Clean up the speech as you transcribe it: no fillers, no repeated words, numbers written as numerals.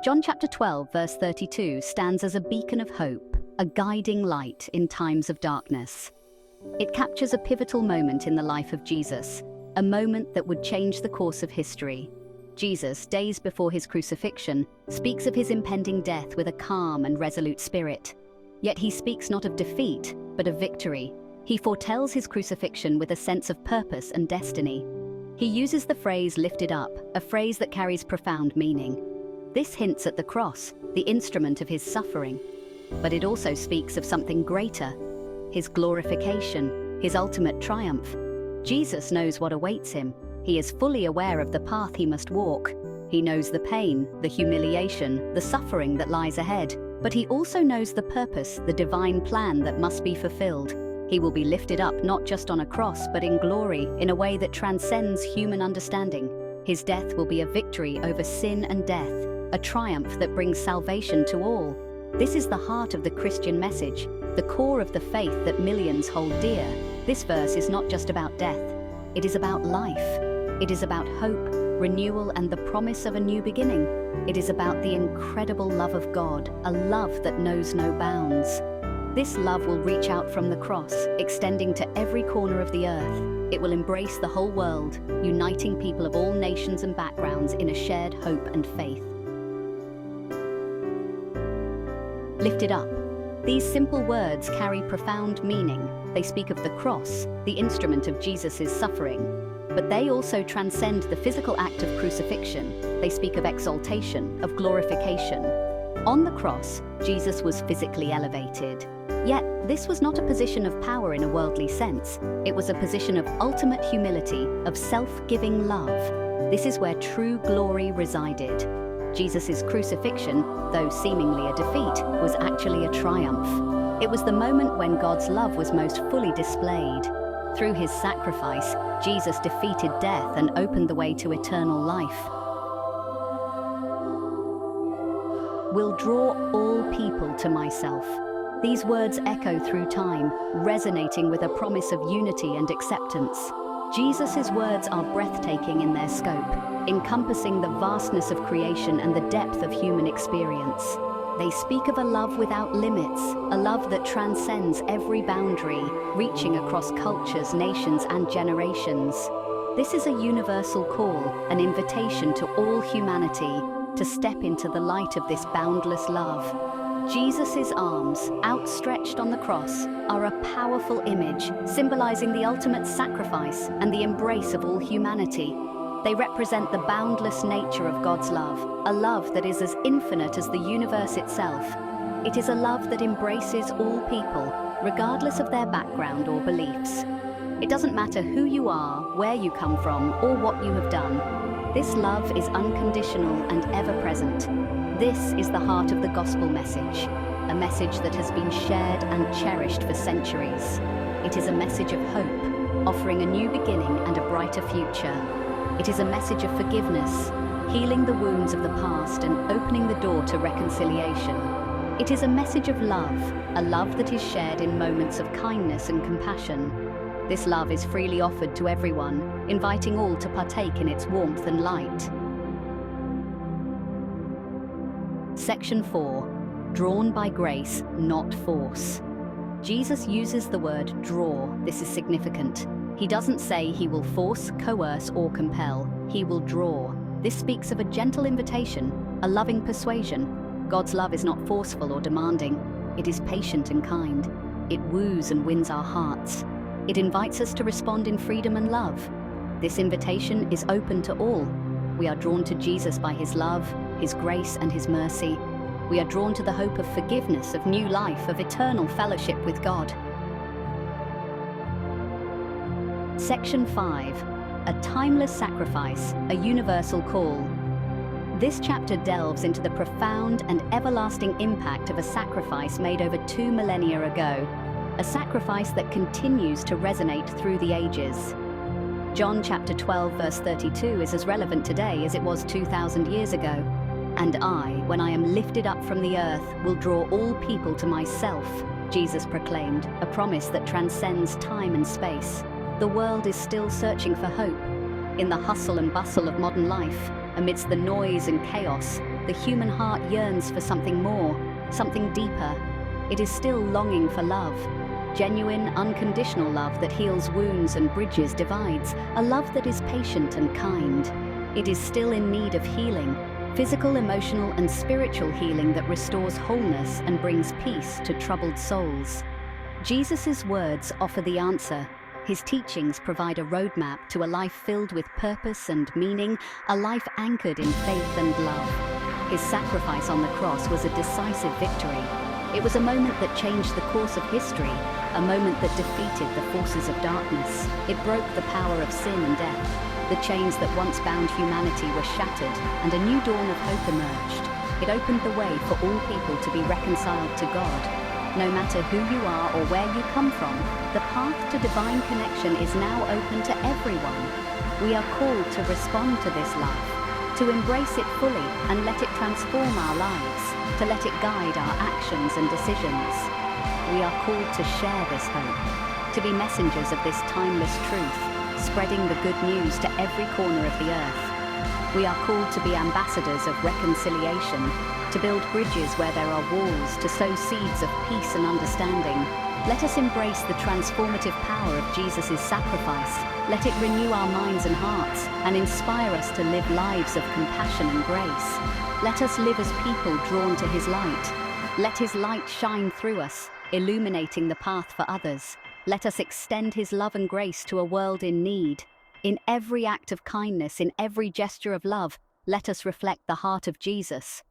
John chapter 12, verse 32 stands as a beacon of hope, a guiding light in times of darkness. It captures a pivotal moment in the life of Jesus, a moment that would change the course of history. Jesus, days before his crucifixion, speaks of his impending death with a calm and resolute spirit. Yet he speaks not of defeat, but of victory. He foretells his crucifixion with a sense of purpose and destiny. He uses the phrase "lifted up," a phrase that carries profound meaning. This hints at the cross, the instrument of his suffering. But it also speaks of something greater, his glorification, his ultimate triumph. Jesus knows what awaits him. He is fully aware of the path he must walk. He knows the pain, the humiliation, the suffering that lies ahead. But he also knows the purpose, the divine plan that must be fulfilled. He will be lifted up not just on a cross, but in glory, in a way that transcends human understanding. His death will be a victory over sin and death, a triumph that brings salvation to all. This is the heart of the Christian message, the core of the faith that millions hold dear. This verse is not just about death. It is about life. It is about hope, renewal, and the promise of a new beginning. It is about the incredible love of God, a love that knows no bounds. This love will reach out from the cross, extending to every corner of the earth. It will embrace the whole world, uniting people of all nations and backgrounds in a shared hope and faith. Lifted up. These simple words carry profound meaning. They speak of the cross, the instrument of Jesus' suffering. But they also transcend the physical act of crucifixion. They speak of exaltation, of glorification. On the cross, Jesus was physically elevated. Yet, this was not a position of power in a worldly sense. It was a position of ultimate humility, of self-giving love. This is where true glory resided. Jesus' crucifixion, though seemingly a defeat, was actually a triumph. It was the moment when God's love was most fully displayed. Through his sacrifice, Jesus defeated death and opened the way to eternal life. Will draw all people to myself. These words echo through time, resonating with a promise of unity and acceptance. Jesus' words are breathtaking in their scope, encompassing the vastness of creation and the depth of human experience. They speak of a love without limits, a love that transcends every boundary, reaching across cultures, nations, and generations. This is a universal call, an invitation to all humanity to step into the light of this boundless love. Jesus' arms, outstretched on the cross, are a powerful image, symbolizing the ultimate sacrifice and the embrace of all humanity. They represent the boundless nature of God's love, a love that is as infinite as the universe itself. It is a love that embraces all people, regardless of their background or beliefs. It doesn't matter who you are, where you come from, or what you have done. This love is unconditional and ever-present. This is the heart of the gospel message, a message that has been shared and cherished for centuries. It is a message of hope, offering a new beginning and a brighter future. It is a message of forgiveness, healing the wounds of the past and opening the door to reconciliation. It is a message of love, a love that is shared in moments of kindness and compassion. This love is freely offered to everyone, inviting all to partake in its warmth and light. Section 4. Drawn by grace, not force. Jesus uses the word draw. This is significant. He doesn't say he will force, coerce, or compel. He will draw. This speaks of a gentle invitation, a loving persuasion. God's love is not forceful or demanding. It is patient and kind. It woos and wins our hearts. It invites us to respond in freedom and love. This invitation is open to all. We are drawn to Jesus by his love, his grace, and his mercy. We are drawn to the hope of forgiveness, of new life, of eternal fellowship with God. Section 5. A timeless sacrifice, a universal call. This chapter delves into the profound and everlasting impact of a sacrifice made over 2 millennia ago, a sacrifice that continues to resonate through the ages. John chapter 12 verse 32 is as relevant today as it was 2,000 years ago. "And I, when I am lifted up from the earth, will draw all people to myself," Jesus proclaimed, a promise that transcends time and space. The world is still searching for hope. In the hustle and bustle of modern life, amidst the noise and chaos, the human heart yearns for something more, something deeper. It is still longing for love. Genuine, unconditional love that heals wounds and bridges divides, a love that is patient and kind. It is still in need of healing, physical, emotional, and spiritual healing that restores wholeness and brings peace to troubled souls. Jesus' words offer the answer. His teachings provide a roadmap to a life filled with purpose and meaning, a life anchored in faith and love. His sacrifice on the cross was a decisive victory. It was a moment that changed the course of history, a moment that defeated the forces of darkness. It broke the power of sin and death. The chains that once bound humanity were shattered, and a new dawn of hope emerged. It opened the way for all people to be reconciled to God. No matter who you are or where you come from, the path to divine connection is now open to everyone. We are called to respond to this love, to embrace it fully and let it transform our lives, to let it guide our actions and decisions. We are called to share this hope, to be messengers of this timeless truth, spreading the good news to every corner of the earth. We are called to be ambassadors of reconciliation, to build bridges where there are walls, to sow seeds of peace and understanding. Let us embrace the transformative power of Jesus' sacrifice. Let it renew our minds and hearts and inspire us to live lives of compassion and grace. Let us live as people drawn to His light. Let His light shine through us, illuminating the path for others. Let us extend His love and grace to a world in need. In every act of kindness, in every gesture of love, let us reflect the heart of Jesus.